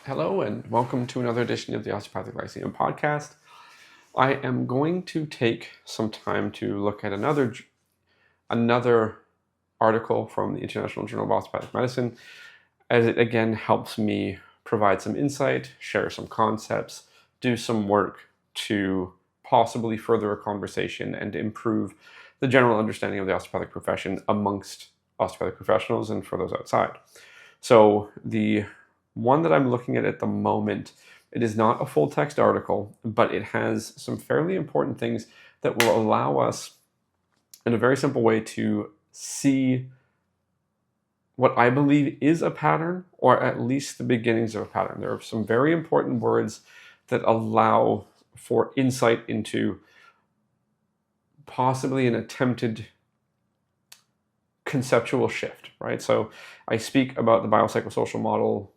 Hello and welcome to another edition of the Osteopathic Lyceum podcast. I am going to take some time to look at another article from the International Journal of Osteopathic Medicine, as it again helps me provide some insight, share some concepts, do some work to possibly further a conversation and improve the general understanding of the osteopathic profession amongst osteopathic professionals and for those outside. So the one that I'm looking at the moment, it is not a full text article, but it has some fairly important things that will allow us in a very simple way to see what I believe is a pattern, or at least the beginnings of a pattern. There are some very important words that allow for insight into possibly an attempted conceptual shift, right? So I speak about the biopsychosocial model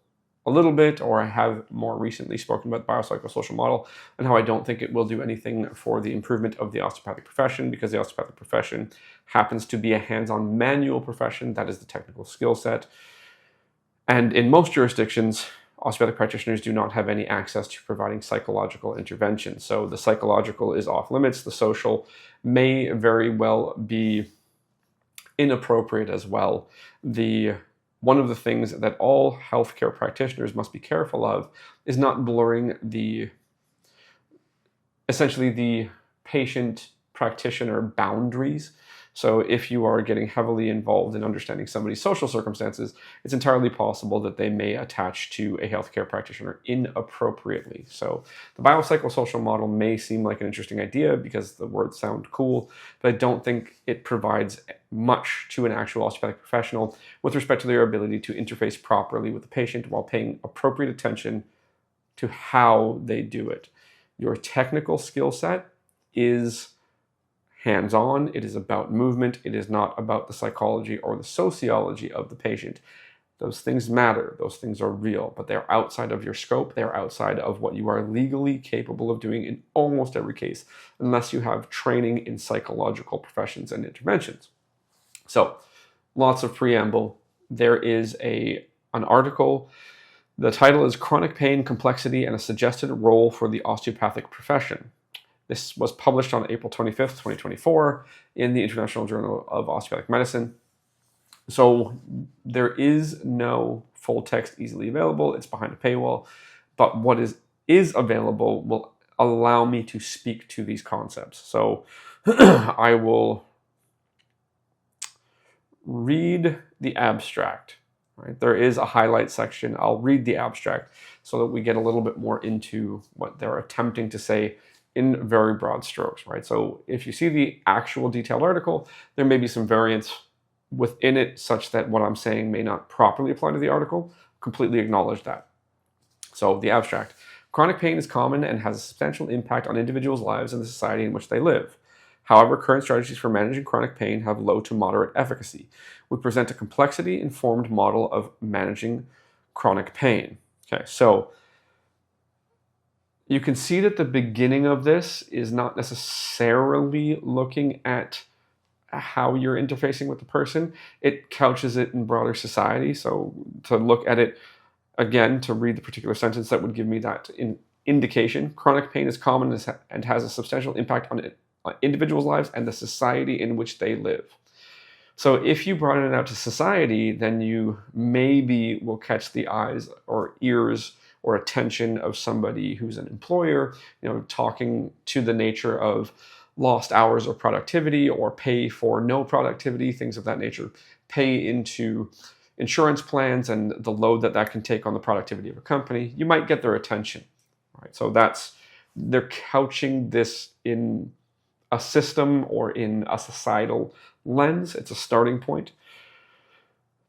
a little bit, or I have more recently spoken about the biopsychosocial model and how I don't think it will do anything for the improvement of the osteopathic profession, because the osteopathic profession happens to be a hands-on manual profession. That is the technical skill set. And in most jurisdictions, osteopathic practitioners do not have any access to providing psychological intervention. So the psychological is off limits. The social may very well be inappropriate as well. One of the things that all healthcare practitioners must be careful of is not blurring essentially the patient-practitioner boundaries. So if you are getting heavily involved in understanding somebody's social circumstances, it's entirely possible that they may attach to a healthcare practitioner inappropriately. So the biopsychosocial model may seem like an interesting idea because the words sound cool, but I don't think it provides much to an actual osteopathic professional with respect to their ability to interface properly with the patient while paying appropriate attention to how they do it. Your technical skill set is hands-on. It is about movement. It is not about the psychology or the sociology of the patient. Those things matter. Those things are real, but they're outside of your scope. They're outside of what you are legally capable of doing in almost every case, unless you have training in psychological professions and interventions. So, lots of preamble. There is an article. The title is Chronic Pain, Complexity, and a Suggested Role for the Osteopathic Profession. This was published on April 25th, 2024 in the International Journal of Osteopathic Medicine. So there is no full text easily available. It's behind a paywall. But what is available will allow me to speak to these concepts. So I will read the abstract. Right? There is a highlight section. I'll read the abstract so that we get a little bit more into what they're attempting to say in very broad strokes, right? So if you see the actual detailed article, there may be some variance within it such that what I'm saying may not properly apply to the article. Completely acknowledge that. So the abstract. Chronic pain is common and has a substantial impact on individuals' lives and the society in which they live. However, current strategies for managing chronic pain have low to moderate efficacy. We present a complexity-informed model of managing chronic pain. Okay, so you can see that the beginning of this is not necessarily looking at how you're interfacing with the person. It couches it in broader society. So to look at it again, to read the particular sentence that would give me that indication, chronic pain is common and has a substantial impact on individuals' lives and the society in which they live. So if you broaden it out to society, then you maybe will catch the eyes or ears or attention of somebody who's an employer, talking to the nature of lost hours of productivity or pay for no productivity, things of that nature, pay into insurance plans and the load that can take on the productivity of a company. You might get their attention, right? So they're couching this in a system or in a societal lens. It's a starting point.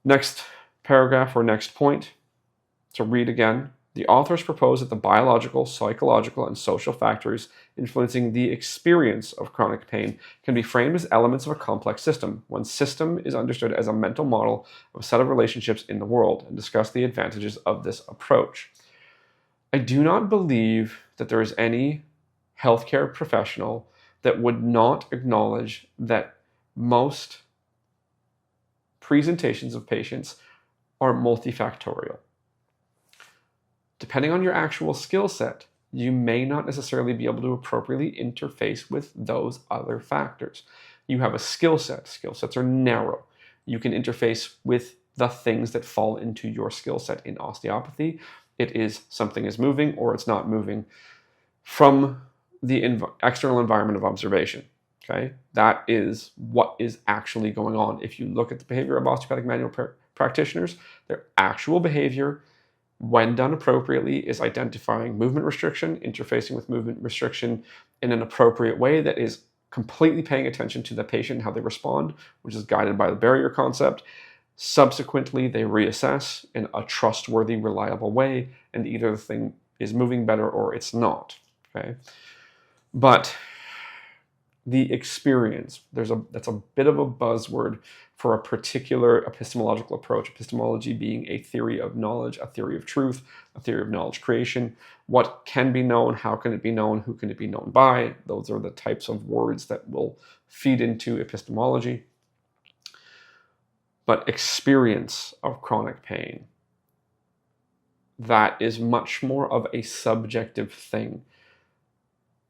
Next paragraph or next point, to read again. The authors propose that the biological, psychological, and social factors influencing the experience of chronic pain can be framed as elements of a complex system. One system is understood as a mental model of a set of relationships in the world, and discuss the advantages of this approach. I do not believe that there is any healthcare professional that would not acknowledge that most presentations of patients are multifactorial. depending on your actual skill set, you may not necessarily be able to appropriately interface with those other factors. You have a skill set. Skill sets are narrow. You can interface with the things that fall into your skill set. In osteopathy, it is something is moving or it's not moving from the external environment of observation. Okay, that is what is actually going on. If you look at the behavior of osteopathic manual practitioners, their actual behavior, when done appropriately, is identifying movement restriction, interfacing with movement restriction in an appropriate way that is completely paying attention to the patient and how they respond, which is guided by the barrier concept. Subsequently, they reassess in a trustworthy, reliable way, and either the thing is moving better or it's not. Okay, but the experience, that's a bit of a buzzword for a particular epistemological approach. Epistemology being a theory of knowledge, a theory of truth, a theory of knowledge creation. What can be known, how can it be known, who can it be known by? Those are the types of words that will feed into epistemology. But experience of chronic pain, that is much more of a subjective thing.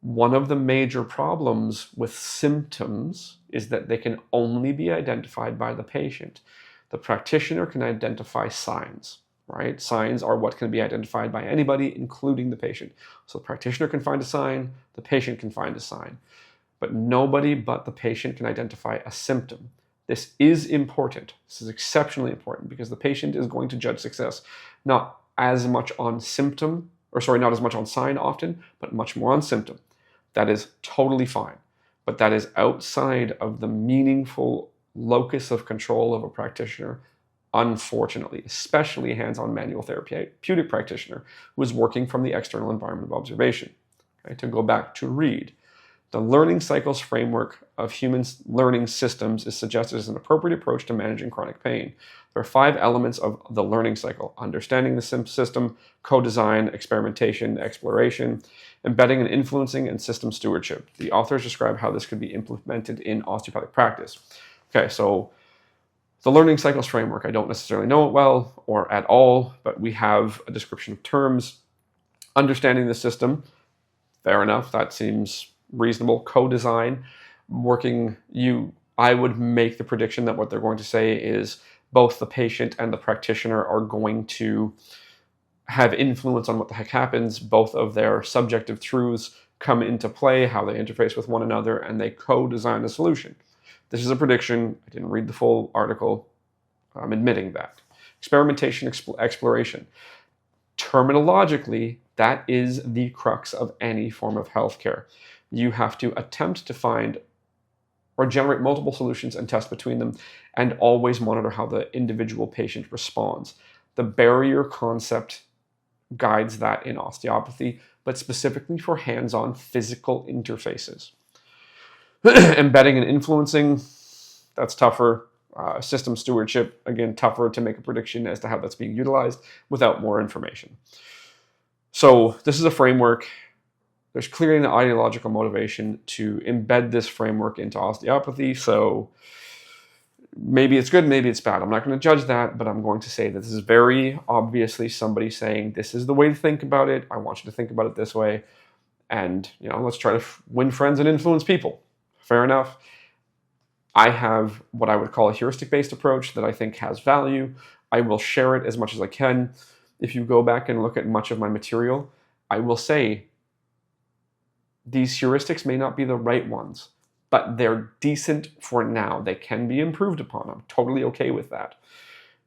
One of the major problems with symptoms is that they can only be identified by the patient. The practitioner can identify signs, right? Signs are what can be identified by anybody, including the patient. So the practitioner can find a sign, the patient can find a sign, but nobody but the patient can identify a symptom. This is important. This is exceptionally important because the patient is going to judge success not as much on symptom, not as much on sign often, but much more on symptom. That is totally fine, but that is outside of the meaningful locus of control of a practitioner, unfortunately, especially a hands-on manual therapeutic practitioner who is working from the external environment of observation. Okay, to go back to Reed, the learning cycles framework of human learning systems is suggested as an appropriate approach to managing chronic pain. There are 5 elements of the learning cycle: understanding the system, co-design, experimentation, exploration, embedding and influencing, and system stewardship. The authors describe how this could be implemented in osteopathic practice. Okay, so the learning cycles framework, I don't necessarily know it well or at all, but we have a description of terms. Understanding the system, fair enough, that seems reasonable. Co-design, I would make the prediction that what they're going to say is both the patient and the practitioner are going to have influence on what the heck happens. Both of their subjective truths come into play, how they interface with one another, and they co-design a solution. This is a prediction. I didn't read the full article. I'm admitting that. Experimentation, exploration. Terminologically, that is the crux of any form of healthcare. You have to attempt to find or generate multiple solutions and test between them, and always monitor how the individual patient responds. The barrier concept guides that in osteopathy, but specifically for hands-on physical interfaces. Embedding and influencing, that's tougher. System stewardship, again, tougher to make a prediction as to how that's being utilized without more information. So this is a framework. There's clearly an ideological motivation to embed this framework into osteopathy. So maybe it's good, maybe it's bad. I'm not going to judge that, but I'm going to say that this is very obviously somebody saying, this is the way to think about it. I want you to think about it this way. And, let's try to win friends and influence people. Fair enough. I have what I would call a heuristic-based approach that I think has value. I will share it as much as I can. If you go back and look at much of my material, I will say these heuristics may not be the right ones, but they're decent for now. They can be improved upon. I'm totally okay with that.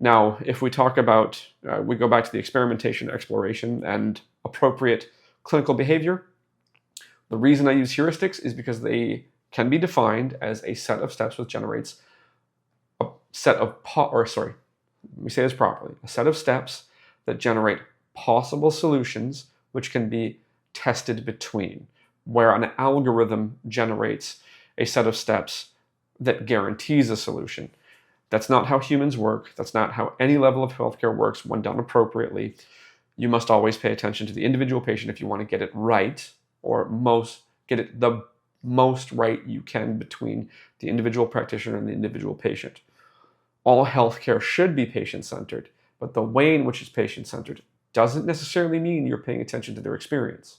Now, if we talk about, we go back to the experimentation, exploration, and appropriate clinical behavior, the reason I use heuristics is because they can be defined as a set of steps which generates a set of, let me say this properly, a set of steps that generate possible solutions which can be tested between, where an algorithm generates a set of steps that guarantees a solution. That's not how humans work. That's not how any level of healthcare works when done appropriately. You must always pay attention to the individual patient if you want to get it right, or get it the most right you can between the individual practitioner and the individual patient. All healthcare should be patient-centered, but the way in which it's patient-centered doesn't necessarily mean you're paying attention to their experience.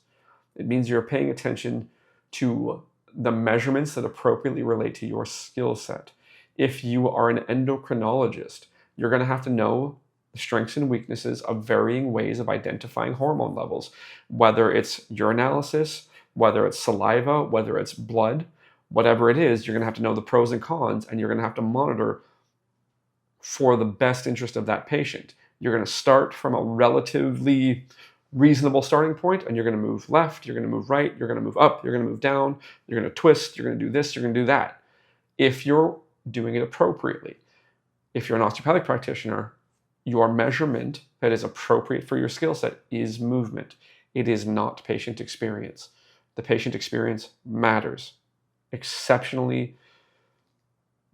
It means you're paying attention to the measurements that appropriately relate to your skill set. If you are an endocrinologist, you're going to have to know the strengths and weaknesses of varying ways of identifying hormone levels, whether it's urinalysis, whether it's saliva, whether it's blood, whatever it is. You're going to have to know the pros and cons, and you're going to have to monitor for the best interest of that patient. You're going to start from a relatively reasonable starting point, and you're going to move left, you're going to move right, you're going to move up, you're going to move down, you're going to twist, you're going to do this, you're going to do that. If you're doing it appropriately, if you're an osteopathic practitioner, your measurement that is appropriate for your skill set is movement. It is not patient experience. The patient experience matters exceptionally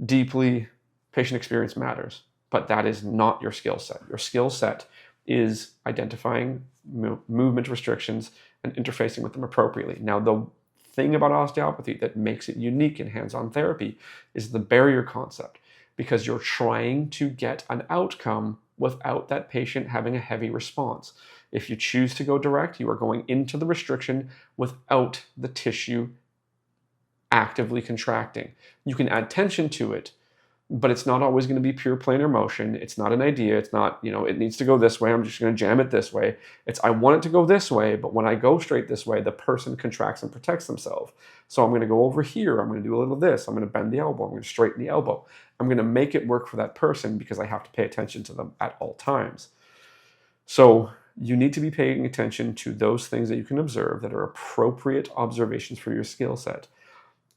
deeply. Patient experience matters, but that is not your skill set. Your skill set is identifying movement restrictions and interfacing with them appropriately. Now, the thing about osteopathy that makes it unique in hands-on therapy is the barrier concept, because you're trying to get an outcome without that patient having a heavy response. If you choose to go direct, you are going into the restriction without the tissue actively contracting. You can add tension to it, but it's not always going to be pure planar motion. It's not an idea. It's not, it needs to go this way. I'm just going to jam it this way. It's, I want it to go this way, but when I go straight this way, the person contracts and protects themselves. So I'm going to go over here. I'm going to do a little of this. I'm going to bend the elbow. I'm going to straighten the elbow. I'm going to make it work for that person because I have to pay attention to them at all times. So you need to be paying attention to those things that you can observe that are appropriate observations for your skill set.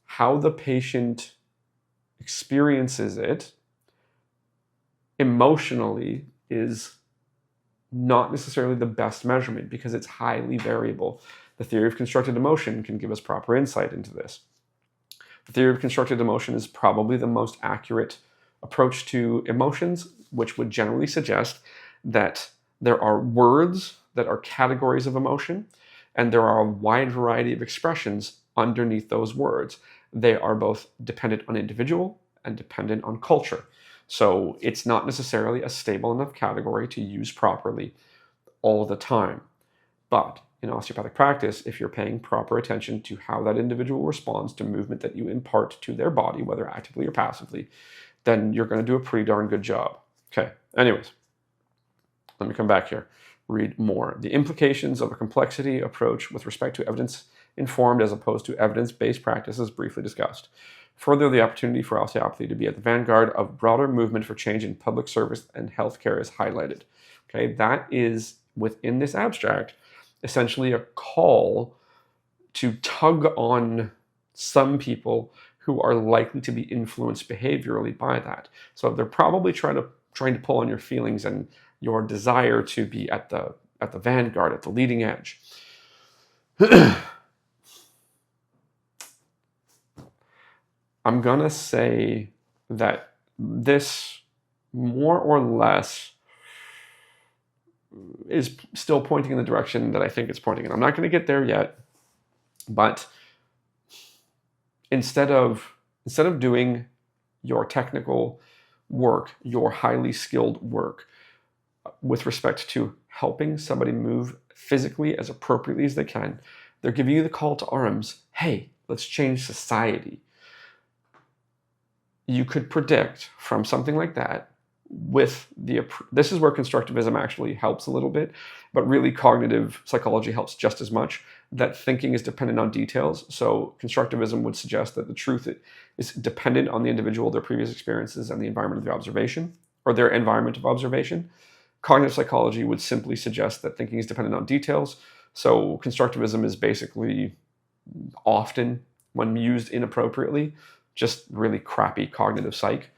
How the patient experiences it emotionally is not necessarily the best measurement because it's highly variable. The theory of constructed emotion can give us proper insight into this. The theory of constructed emotion is probably the most accurate approach to emotions, which would generally suggest that there are words that are categories of emotion, and there are a wide variety of expressions underneath those words. They are both dependent on individual and dependent on culture. So it's not necessarily a stable enough category to use properly all the time. But in osteopathic practice, if you're paying proper attention to how that individual responds to movement that you impart to their body, whether actively or passively, then you're going to do a pretty darn good job. Okay, anyways, let me come back here. Read more. The implications of a complexity approach with respect to evidence-informed as opposed to evidence-based practice is briefly discussed. Further, the opportunity for osteopathy to be at the vanguard of broader movement for change in public service and healthcare is highlighted. Okay, that is, within this abstract, essentially a call to tug on some people who are likely to be influenced behaviorally by that. So they're probably trying to pull on your feelings and your desire to be at the vanguard, at the leading edge. I'm gonna say that this more or less is still pointing in the direction that I think it's pointing in. I'm not going to get there yet, but instead of doing your technical work, your highly skilled work, with respect to helping somebody move physically as appropriately as they can, they're giving you the call to arms. Hey, let's change society. You could predict from something like that this is where constructivism actually helps a little bit, but really cognitive psychology helps just as much, that thinking is dependent on details. So constructivism would suggest that the truth is dependent on the individual, their previous experiences, and the environment of their observation, or their environment of observation. Cognitive psychology would simply suggest that thinking is dependent on details. So constructivism is basically, often, when used inappropriately, just really crappy cognitive psych.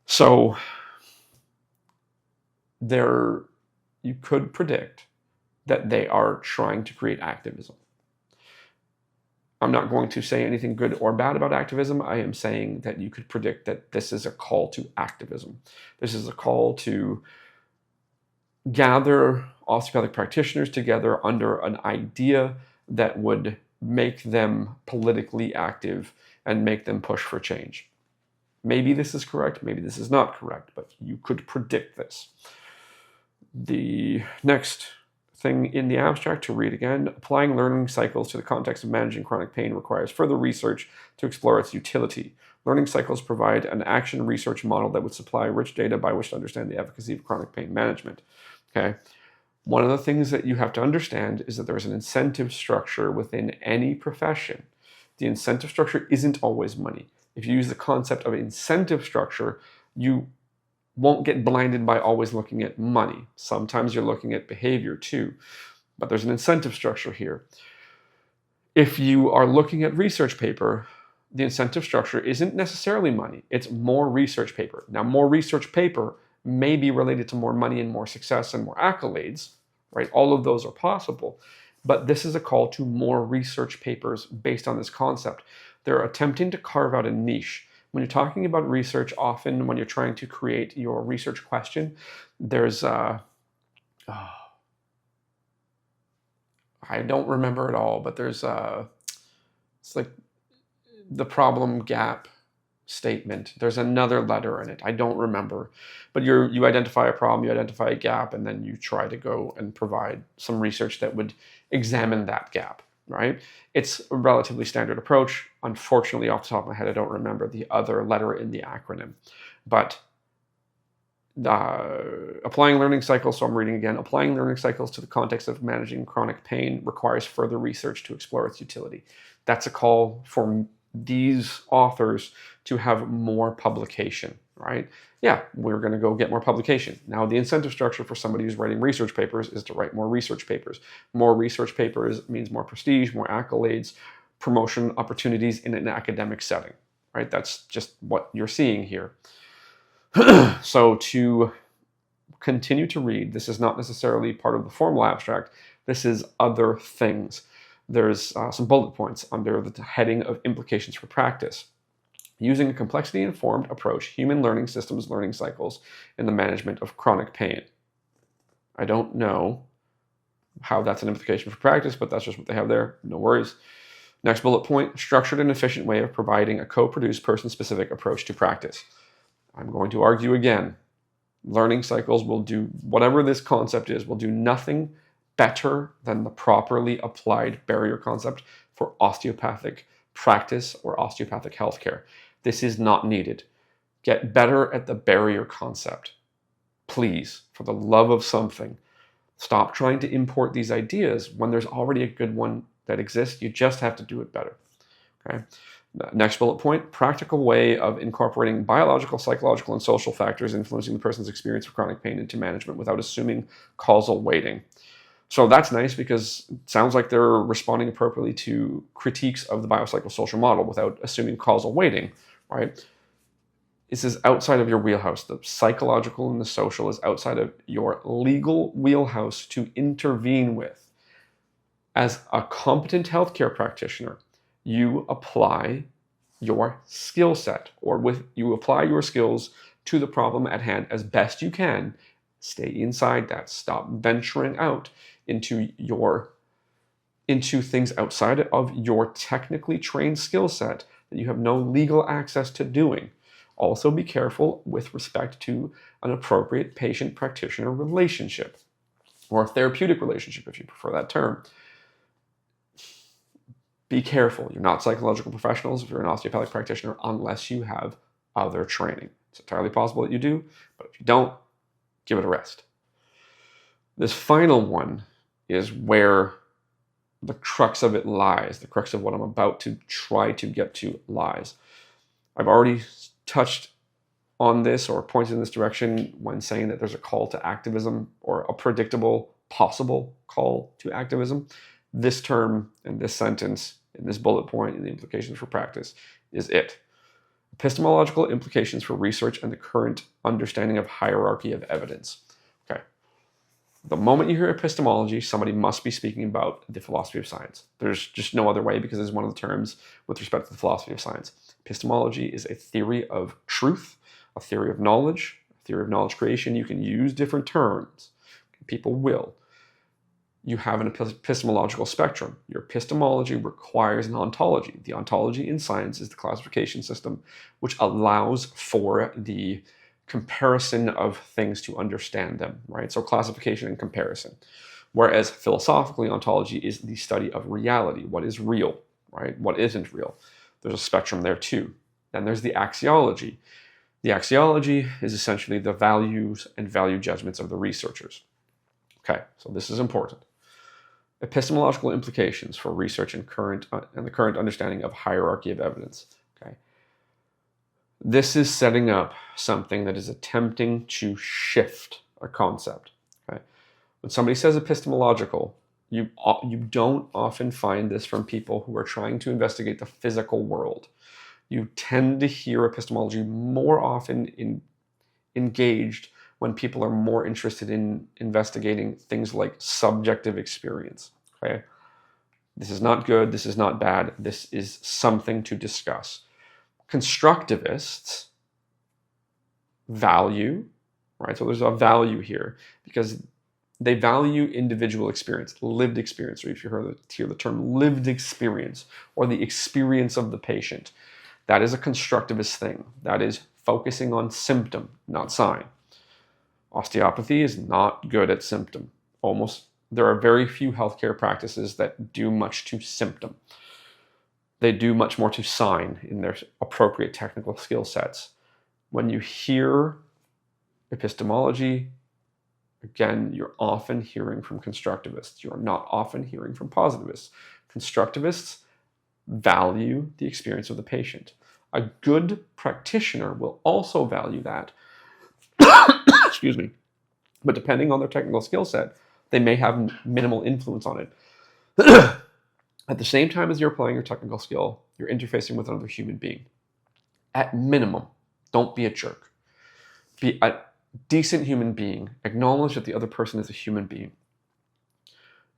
So you could predict that they are trying to create activism. I'm not going to say anything good or bad about activism. I am saying that you could predict that this is a call to activism. This is a call to gather osteopathic practitioners together under an idea that would make them politically active and make them push for change. Maybe this is correct, maybe this is not correct, but you could predict this. The next thing in the abstract to read again, applying learning cycles to the context of managing chronic pain requires further research to explore its utility. Learning cycles provide an action research model that would supply rich data by which to understand the efficacy of chronic pain management. Okay. One of the things that you have to understand is that there's an incentive structure within any profession. The incentive structure isn't always money. If you use the concept of incentive structure, you won't get blinded by always looking at money. Sometimes you're looking at behavior too, but there's an incentive structure here. If you are looking at research paper, the incentive structure isn't necessarily money. It's more research paper. Now, more research paper may be related to more money and more success and more accolades, right? All of those are possible, but this is a call to more research papers based on this concept. They're attempting to carve out a niche. When you're talking about research, often when you're trying to create your research question, there's I don't remember it all, but there's it's like the problem gap statement. There's another letter in it. I don't remember, but you identify a problem, you identify a gap, and then you try to go and provide some research that would examine that gap. Right? It's a relatively standard approach. Unfortunately, off the top of my head, I don't remember the other letter in the acronym. But applying learning cycles, so I'm reading again, applying learning cycles to the context of managing chronic pain requires further research to explore its utility. That's a call for these authors to have more publication, right? Yeah, we're going to go get more publication. Now, the incentive structure for somebody who's writing research papers is to write more research papers. More research papers means more prestige, more accolades, promotion opportunities in an academic setting, right? That's just what you're seeing here. So to continue to read, this is not necessarily part of the formal abstract. This is other things. There's some bullet points under the heading of implications for practice. Using a complexity-informed approach, human learning systems learning cycles in the management of chronic pain. I don't know how that's an implication for practice, but that's just what they have there. No worries. Next bullet point, structured and efficient way of providing a co-produced person-specific approach to practice. I'm going to argue again. Learning cycles will do, whatever this concept is, will do nothing better than the properly applied barrier concept for osteopathic practice or osteopathic healthcare. This is not needed. Get better at the barrier concept. Please, for the love of something, stop trying to import these ideas when there's already a good one that exists. You just have to do it better. Okay. Next bullet point, practical way of incorporating biological, psychological, and social factors influencing the person's experience of chronic pain into management without assuming causal weighting. So that's nice because it sounds like they're responding appropriately to critiques of the biopsychosocial model without assuming causal weighting, right? This is outside of your wheelhouse. The psychological and the social is outside of your legal wheelhouse to intervene with. As a competent healthcare practitioner, you apply your skill set, you apply your skills to the problem at hand as best you can. Stay inside that. Stop venturing out into things outside of your technically trained skill set that you have no legal access to doing. Also be careful with respect to an appropriate patient-practitioner relationship, or a therapeutic relationship if you prefer that term. Be careful. You're not psychological professionals if you're an osteopathic practitioner unless you have other training. It's entirely possible that you do, but if you don't, give it a rest. This final one is where the crux of it lies. The crux of what I'm about to try to get to lies. I've already touched on this or pointed in this direction when saying that there's a call to activism or a predictable, possible call to activism. This term and this sentence in this bullet point in the implications for practice is it. Epistemological implications for research and the current understanding of hierarchy of evidence. Okay. The moment you hear epistemology, somebody must be speaking about the philosophy of science. There's just no other way because it's one of the terms with respect to the philosophy of science. Epistemology is a theory of truth, a theory of knowledge creation. You can use different terms. People will. You have an epistemological spectrum. Your epistemology requires an ontology. The ontology in science is the classification system which allows for the comparison of things to understand them, right? So classification and comparison. Whereas philosophically, ontology is the study of reality. What is real, right? What isn't real? There's a spectrum there too. Then there's the axiology. The axiology is essentially the values and value judgments of the researchers. Okay, so this is important. Epistemological implications for research and the current understanding of hierarchy of evidence. Okay, this is setting up something that is attempting to shift a concept. Okay, when somebody says epistemological, you don't often find this from people who are trying to investigate the physical world. You tend to hear epistemology more often engaged when people are more interested in investigating things like subjective experience. Okay? This is not good, this is not bad, this is something to discuss. Constructivists value, right? So there's a value here because they value individual experience, lived experience, or if you hear the term lived experience, or the experience of the patient. That is a constructivist thing. That is focusing on symptom, not sign. Osteopathy is not good at symptom. There are very few healthcare practices that do much to symptom. They do much more to sign in their appropriate technical skill sets. When you hear epistemology, again, you're often hearing from constructivists. You're not often hearing from positivists. Constructivists value the experience of the patient. A good practitioner will also value that. Excuse me. But depending on their technical skill set, they may have minimal influence on it. At the same time as you're applying your technical skill, you're interfacing with another human being. At minimum, don't be a jerk. Be a decent human being. Acknowledge that the other person is a human being.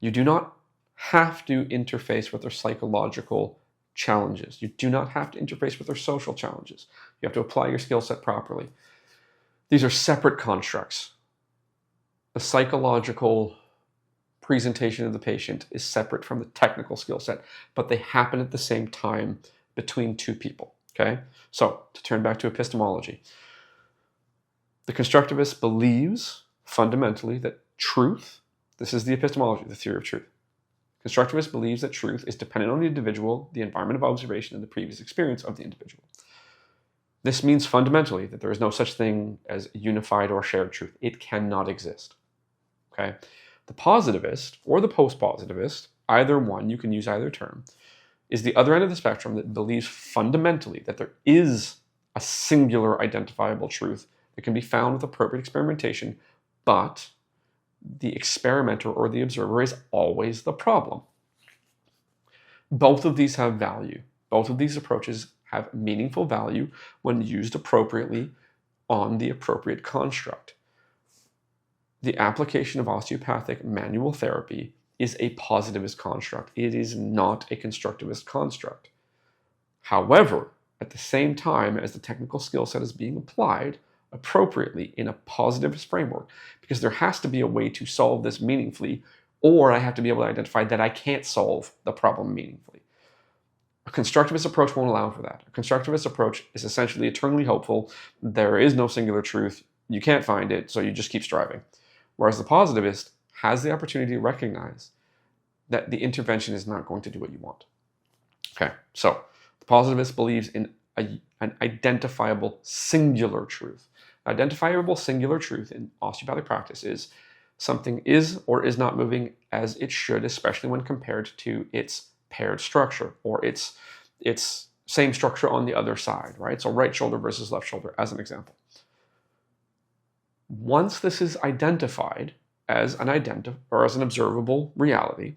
You do not have to interface with their psychological challenges. You do not have to interface with their social challenges. You have to apply your skill set properly. These are separate constructs. The psychological presentation of the patient is separate from the technical skill set, but they happen at the same time between two people. Okay? So, to turn back to epistemology, the constructivist believes fundamentally that truth, this is the epistemology, the theory of truth. Constructivist believes that truth is dependent on the individual, the environment of observation, and the previous experience of the individual. This means fundamentally that there is no such thing as unified or shared truth. It cannot exist. Okay? The positivist or the post-positivist, either one, you can use either term, is the other end of the spectrum that believes fundamentally that there is a singular identifiable truth that can be found with appropriate experimentation, but the experimenter or the observer is always the problem. Both of these have value. Both of these approaches have meaningful value when used appropriately on the appropriate construct. The application of osteopathic manual therapy is a positivist construct. It is not a constructivist construct. However, at the same time as the technical skill set is being applied appropriately in a positivist framework, because there has to be a way to solve this meaningfully, or I have to be able to identify that I can't solve the problem meaningfully. A constructivist approach won't allow for that. A constructivist approach is essentially eternally hopeful. There is no singular truth. You can't find it, so you just keep striving. Whereas the positivist has the opportunity to recognize that the intervention is not going to do what you want. Okay, so the positivist believes in an identifiable singular truth. Identifiable singular truth in osteopathic practice is something is or is not moving as it should, especially when compared to its paired structure or its same structure on the other side, right? So right shoulder versus left shoulder as an example. Once this is identified as an observable reality,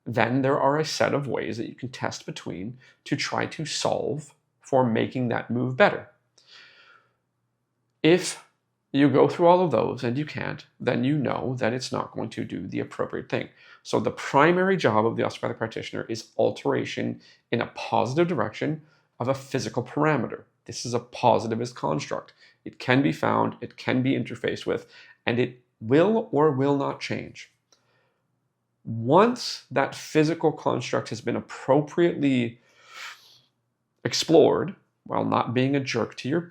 then there are a set of ways that you can test between to try to solve for making that move better. If you go through all of those and you can't, then you know that it's not going to do the appropriate thing. So the primary job of the osteopathic practitioner is alteration in a positive direction of a physical parameter. This is a positivist construct. It can be found, it can be interfaced with, and it will or will not change. Once that physical construct has been appropriately explored, while not being a jerk to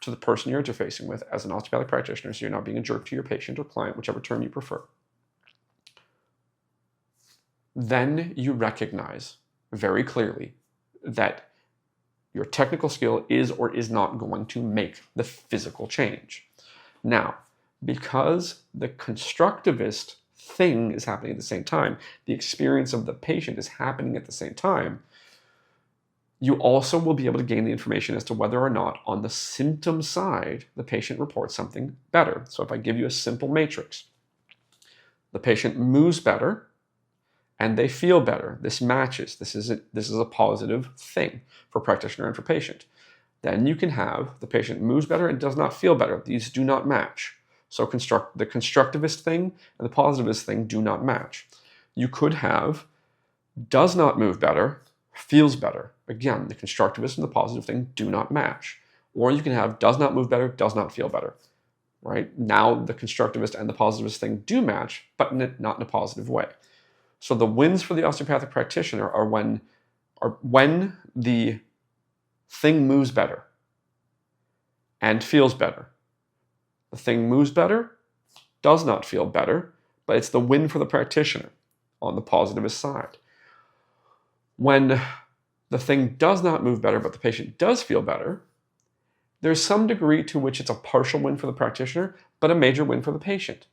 to the person you're interfacing with as an osteopathic practitioner, so you're not being a jerk to your patient or client, whichever term you prefer, then you recognize very clearly that your technical skill is or is not going to make the physical change. Now, because the constructivist thing is happening at the same time, the experience of the patient is happening at the same time, you also will be able to gain the information as to whether or not on the symptom side, the patient reports something better. So if I give you a simple matrix, the patient moves better and they feel better. This matches. This is a positive thing for practitioner and for patient. Then you can have the patient moves better and does not feel better. These do not match. So the constructivist thing and the positivist thing do not match. You could have does not move better, feels better. Again, the constructivist and the positive thing do not match. Or you can have does not move better, does not feel better. Right? Now the constructivist and the positivist thing do match, but not in a positive way. So the wins for the osteopathic practitioner are when the thing moves better and feels better. The thing moves better, does not feel better, but it's the win for the practitioner on the positivist side. When the thing does not move better, but the patient does feel better, there's some degree to which it's a partial win for the practitioner, but a major win for the patient.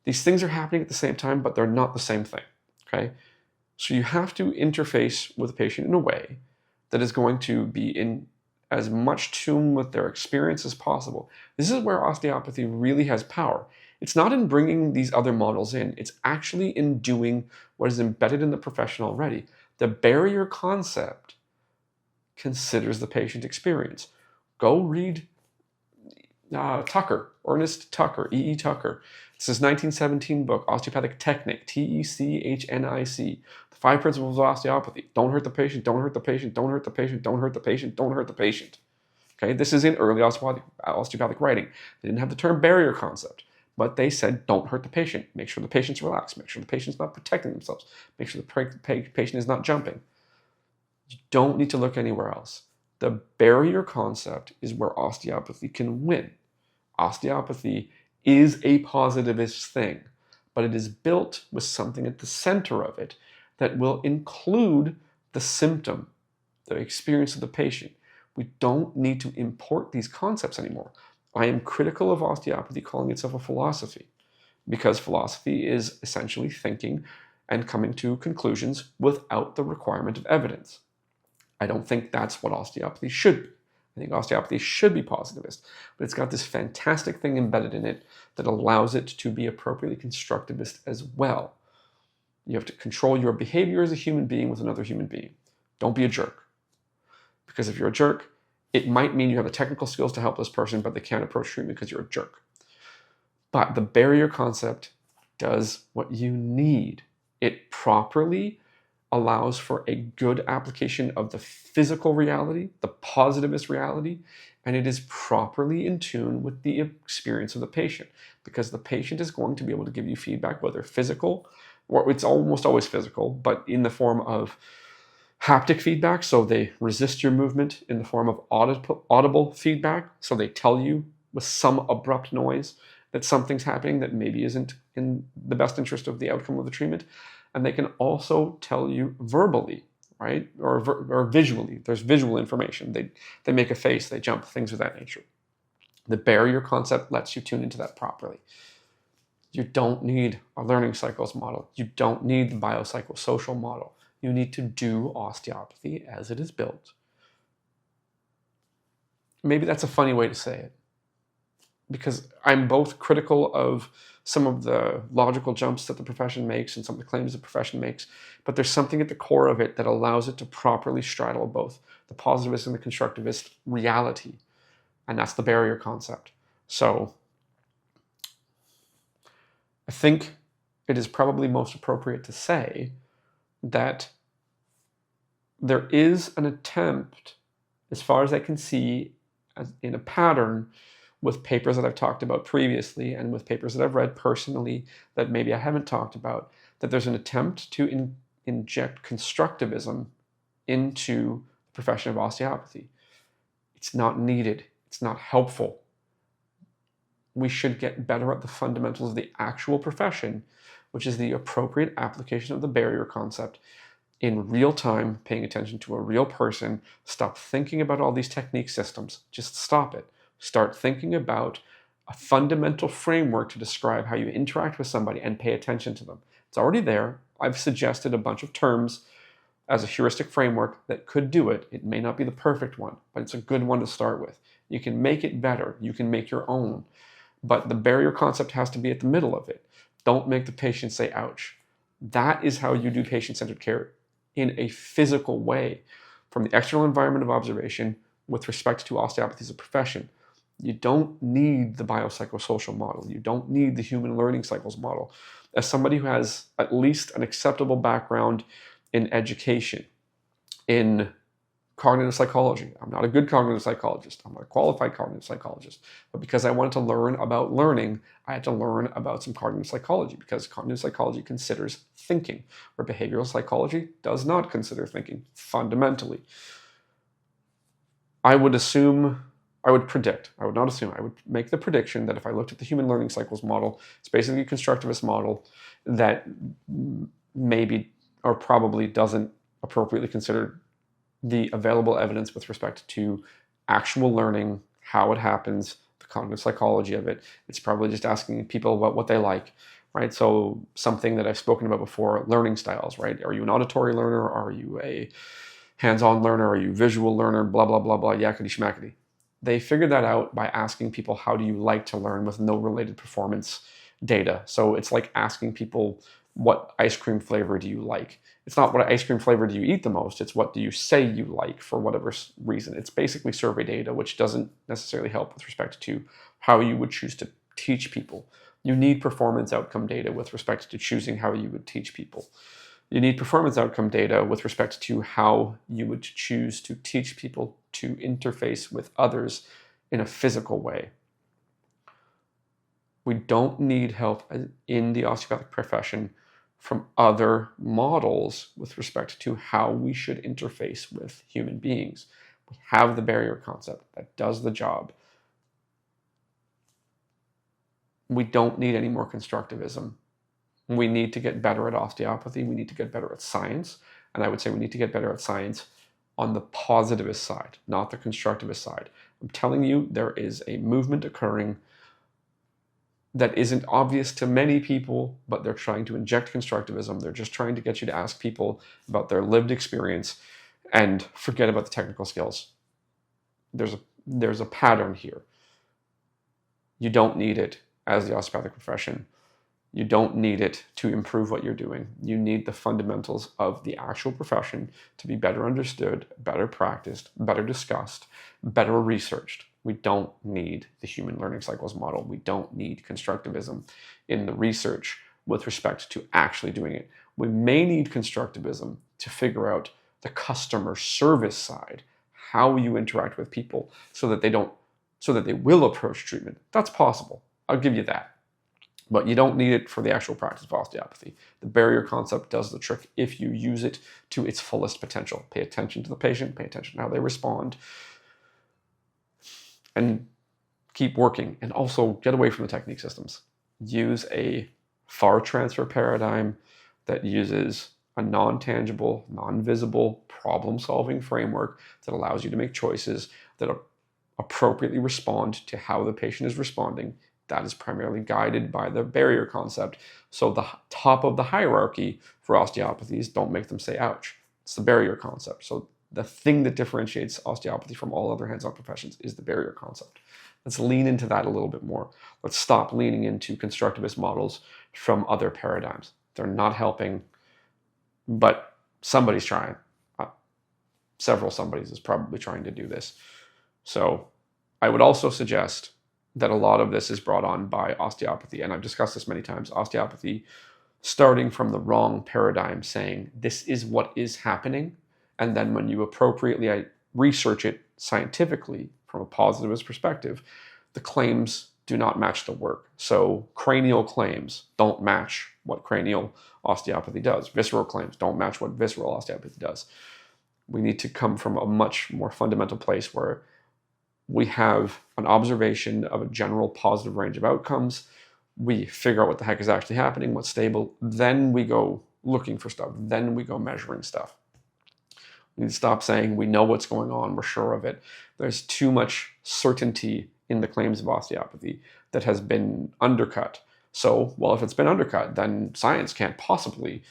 These things are happening at the same time, but they're not the same thing, okay? So you have to interface with the patient in a way that is going to be in as much tune with their experience as possible. This is where osteopathy really has power. It's not in bringing these other models in. It's actually in doing what is embedded in the profession already. The barrier concept considers the patient experience. Go read Tucker, Ernest Tucker, E.E. Tucker. It's his 1917 book, Osteopathic Technic, Technic. The 5 principles of osteopathy. Don't hurt the patient, don't hurt the patient, don't hurt the patient, don't hurt the patient, don't hurt the patient. Okay, this is in early osteopathic writing. They didn't have the term barrier concept, but they said don't hurt the patient. Make sure the patient's relaxed. Make sure the patient's not protecting themselves. Make sure the patient is not jumping. You don't need to look anywhere else. The barrier concept is where osteopathy can win. Osteopathy is a positivist thing, but it is built with something at the center of it that will include the symptom, the experience of the patient. We don't need to import these concepts anymore. I am critical of osteopathy calling itself a philosophy, because philosophy is essentially thinking and coming to conclusions without the requirement of evidence. I don't think that's what osteopathy should be. I think osteopathy should be positivist, but it's got this fantastic thing embedded in it that allows it to be appropriately constructivist as well. You have to control your behavior as a human being with another human being. Don't be a jerk. Because if you're a jerk, it might mean you have the technical skills to help this person, but they can't approach treatment because you're a jerk. But the barrier concept does what you need. It properly allows for a good application of the physical reality, the positivist reality, and it is properly in tune with the experience of the patient, because the patient is going to be able to give you feedback, whether physical, or it's almost always physical, but in the form of haptic feedback, so they resist your movement, in the form of audible feedback, so they tell you with some abrupt noise that something's happening that maybe isn't in the best interest of the outcome of the treatment. And they can also tell you verbally, right? Or visually. There's visual information. They make a face, they jump, things of that nature. The barrier concept lets you tune into that properly. You don't need a learning cycles model. You don't need the biopsychosocial model. You need to do osteopathy as it is built. Maybe that's a funny way to say it, because I'm both critical of some of the logical jumps that the profession makes and some of the claims the profession makes, but there's something at the core of it that allows it to properly straddle both the positivist and the constructivist reality, and that's the barrier concept. So I think it is probably most appropriate to say that there is an attempt, as far as I can see, in a pattern with papers that I've talked about previously and with papers that I've read personally that maybe I haven't talked about, that there's an attempt to inject constructivism into the profession of osteopathy. It's not needed. It's not helpful. We should get better at the fundamentals of the actual profession, which is the appropriate application of the barrier concept in real time, paying attention to a real person. Stop thinking about all these technique systems. Just stop it. Start thinking about a fundamental framework to describe how you interact with somebody and pay attention to them. It's already there. I've suggested a bunch of terms as a heuristic framework that could do it. It may not be the perfect one, but it's a good one to start with. You can make it better. You can make your own. But the barrier concept has to be at the middle of it. Don't make the patient say, ouch. That is how you do patient-centered care in a physical way, from the external environment of observation with respect to osteopathy as a profession. You don't need the biopsychosocial model. You don't need the human learning cycles model. As somebody who has at least an acceptable background in education, in cognitive psychology. I'm not a good cognitive psychologist. I'm not a qualified cognitive psychologist. But because I wanted to learn about learning, I had to learn about some cognitive psychology, because cognitive psychology considers thinking, where behavioral psychology does not consider thinking fundamentally. I would make the prediction that if I looked at the human learning cycles model, it's basically a constructivist model that maybe or probably doesn't appropriately consider the available evidence with respect to actual learning, how it happens, the cognitive psychology of it. It's probably just asking people about what they like, right? So something that I've spoken about before, learning styles, right? Are you an auditory learner? Are you a hands-on learner? Are you a visual learner? Blah, blah, blah, blah, yakety schmackety. They figured that out by asking people, how do you like to learn, with no related performance data. So it's like asking people, what ice cream flavor do you like? It's not what ice cream flavor do you eat the most, it's what do you say you like for whatever reason. It's basically survey data, which doesn't necessarily help with respect to how you would choose to teach people. You need performance outcome data with respect to choosing how you would teach people. You need performance outcome data with respect to how you would choose to teach people to interface with others in a physical way. We don't need help in the osteopathic profession from other models with respect to how we should interface with human beings. We have the barrier concept that does the job. We don't need any more constructivism. We need to get better at osteopathy. We need to get better at science. And I would say we need to get better at science on the positivist side, not the constructivist side. I'm telling you, there is a movement occurring that isn't obvious to many people, but they're trying to inject constructivism. They're just trying to get you to ask people about their lived experience and forget about the technical skills. There's a pattern here. You don't need it as the osteopathic profession. You don't need it to improve what you're doing. You need the fundamentals of the actual profession to be better understood, better practiced, better discussed, better researched. We don't need the human learning cycles model. We don't need constructivism in the research with respect to actually doing it. We may need constructivism to figure out the customer service side, how you interact with people so that they will approach treatment. That's possible. I'll give you that. But you don't need it for the actual practice of osteopathy. The barrier concept does the trick if you use it to its fullest potential. Pay attention to the patient, pay attention to how they respond, and keep working. And also get away from the technique systems. Use a far transfer paradigm that uses a non-tangible, non-visible problem-solving framework that allows you to make choices that appropriately respond to how the patient is responding. That is primarily guided by the barrier concept. So the top of the hierarchy for osteopathies, don't make them say ouch. It's the barrier concept. So the thing that differentiates osteopathy from all other hands-on professions is the barrier concept. Let's lean into that a little bit more. Let's stop leaning into constructivist models from other paradigms. They're not helping, but somebody's trying. Several somebodies is probably trying to do this. So I would also suggest that a lot of this is brought on by osteopathy, and I've discussed this many times, osteopathy starting from the wrong paradigm, saying this is what is happening, and then when you appropriately research it scientifically from a positivist perspective, the claims do not match the work. So cranial claims don't match what cranial osteopathy does. Visceral claims don't match what visceral osteopathy does. We need to come from a much more fundamental place where We have an observation of a general positive range of outcomes. We figure out what the heck is actually happening, what's stable. Then we go looking for stuff. Then we go measuring stuff. We need to stop saying we know what's going on, we're sure of it. There's too much certainty in the claims of osteopathy that has been undercut. So, well, if it's been undercut, then science can't possibly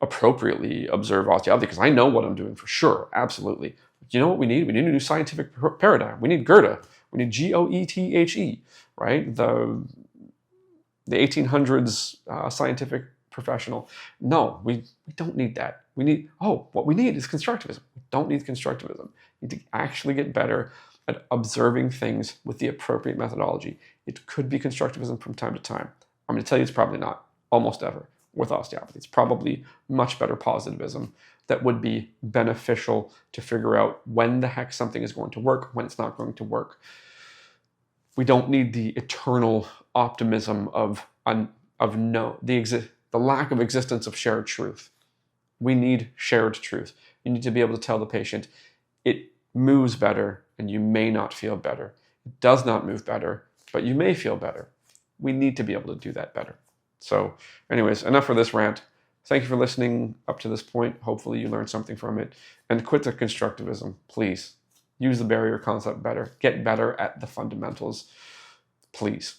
appropriately observe osteopathy because I know what I'm doing for sure. Absolutely. But you know what we need? We need a new scientific paradigm. We need Goethe. We need Goethe, right? The 1800s scientific professional. No, we don't need that. What we need is constructivism. We don't need constructivism. We need to actually get better at observing things with the appropriate methodology. It could be constructivism from time to time. I'm going to tell you it's probably not, almost ever, with osteopathy. It's probably much better positivism that would be beneficial to figure out when the heck something is going to work, when it's not going to work. We don't need the eternal optimism of the lack of existence of shared truth. We need shared truth. You need to be able to tell the patient, it moves better and you may not feel better. It does not move better, but you may feel better. We need to be able to do that better. So anyways, enough for this rant. Thank you for listening up to this point. Hopefully you learned something from it. And quit the constructivism, please. Use the barrier concept better. Get better at the fundamentals, please.